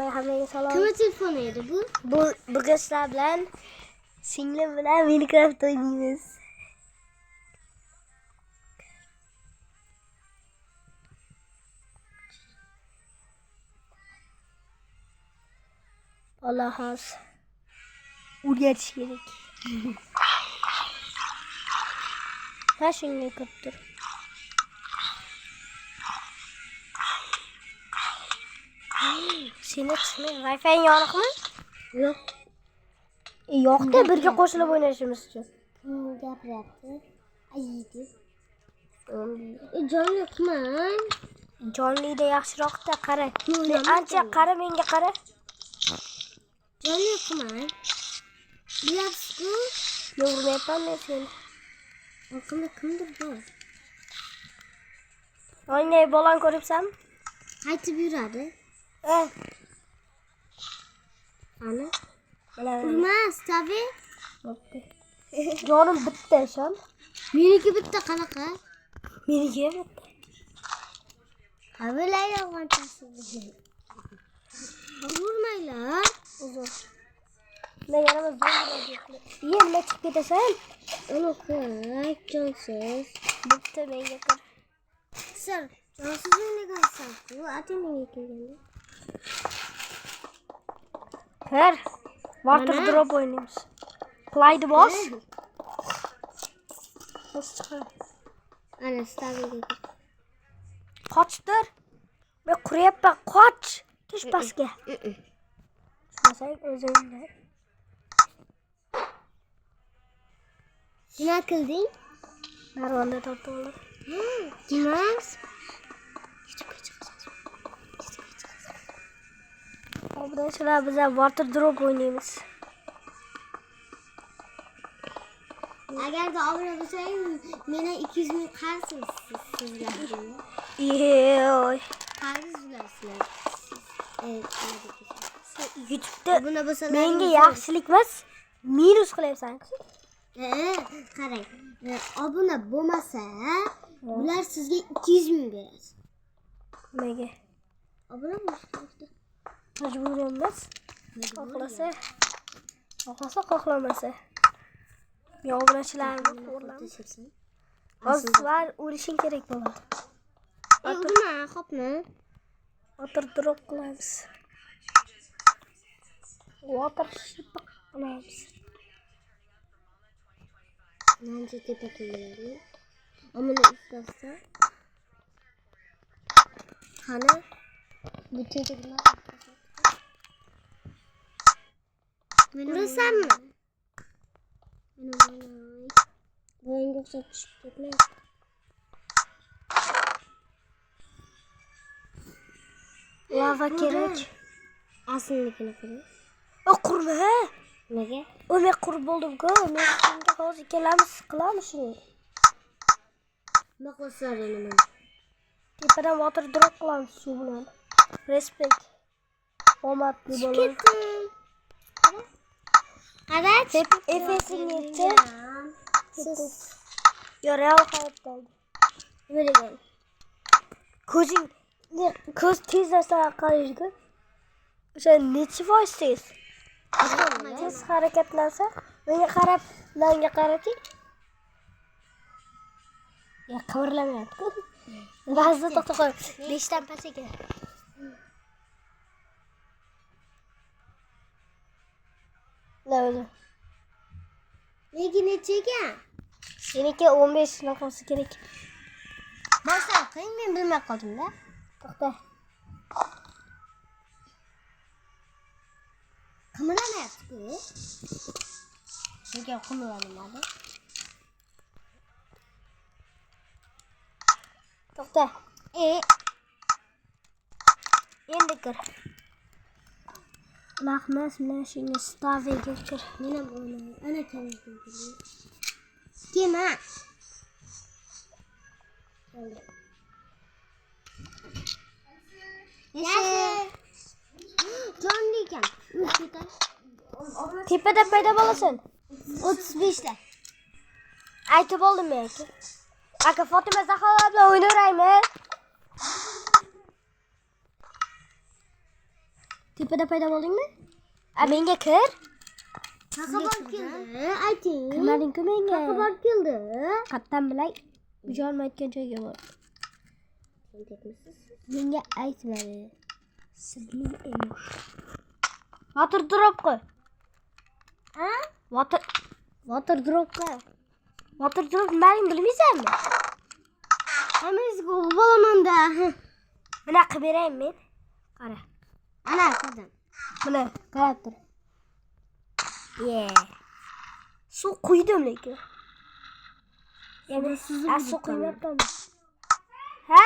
Hammaga salom. Kim telefonu edi bu? Bu qizlar bilan singlim bilan Minecraft o'ynaymiz. Allah has. O'rgatish kerak. Ha shunday qilib tur. Seni tushmay, Wi-Fi yoniqmi? Yo'q. Yo'qda birga qo'shilib o'ynashimiz uchun. Kim gapiryapti? Ayidi. Jon yo'qman. Jonlida yaxshiroqda qara. Men ancha qara, menga qara. Jon yo'qman. Bilasizku? Yo'qmayapman men seni. Orqamda kimdir bor. Oynay bolan ko'ribsanmi? Qaytib yuradi. Ana. Urmas, tabi. Jonim bitta ishon. Meniki bitta qanaqa? Meniki bitta. Qabilay yolg'onchasi. Urmaylar. Uzun. Men yana zo'rlayapman. Nima chiqib ketasan? Aloqa, jonsiz. Bitta menga qara. Sir, jonsiz o'ynagansan. Bu atamenga kelganda. Her. Water drop oynaymiz. Play'di boss. Boss chiqar. Ana stabiga. Qochdir. Men quryapman, qoch. Tush pastga. Masay o'zingda. Nima qilding? Narvonda tortib oldim. Dimas. Obdan shular biz water drop o'ynaymiz. Agarda obuna bo'lsang, meni 200 ming qarsiz sizlarga. Yo'y. Qarsiz ulasizlar. YouTube'da Obuna bo'lsalar menga yaxshilik emas, minus qilyapsan. Qarang. Obuna bo'lmasa, ular sizga 200 ming beradi. Nimaga? Obuna bo'lishdi. Majbur emas. Xohlamasa. Yo, obunachilarni qo'rlamiz. Hozir o'lishing kerak bo'ladi. Urma, xo'pmi? Water drop qilamiz. Water ship qilamiz. Nancha tepa qiladi. Ammo istasa. Qani? Bu tegirma. Urasanmi? Mana. Bo'yinga o'xshab tushib ketmaydi. Lava kerak. Aslinikini qilib. Qurma. Nega? Men qurib bo'ldim-ku. Men senga hozir ikkalamiz qilamiz shuni. Nima qilsar endi? Tepadan water drop qilamiz shu bilan. Respect. Omadli bo'ladi. Qarach. Efesing necha? Siz real hayotdagi. Nima Ko'zing ko'z tez narsa qaraydi. O'sha necha foiz tez? Tez harakatlansa, menga qarab, menga qaraki. Ya qimirlamayapti. Ba'zida to'xtab qolib, 5 dan past ekan. Nima? Nega necha ekan? Seniki 15 nafasi kerak. Boshqa qiyin, men bilmay qoldim-da. To'xta. Qimirlamayapti-ku. Nega qimirlamadi? To'xta. Endi kir. Mahmas mashina staviga kir. Mana buni. Ana kamdan kir. Kema. Yaxshi. Jonli ekan. Tepada paydo bo'lasin. 35 ta. Aytib oldim men. Aka Fatima Zahra bilan o'ynaymiz. Tepada paydo bo'ldingmi? Menga kir. Chaqaloq keldi. Ayting. Kirmading-ku menga. Chaqaloq keldi. Qattan bilay. Bujon aytgan joyga bor. Menga aytmadi. Sizning emish. Water drop qo'y. Ha? Water drop qo'y. Water drop nimaligini bilmaysanmi? Hammangizga bo'laman-da. Mana qilib beraymi men? Qara. Ana qildim. Mana qarab tur. Suv quydim lekin. Endi siz suv quymayapman. Ha?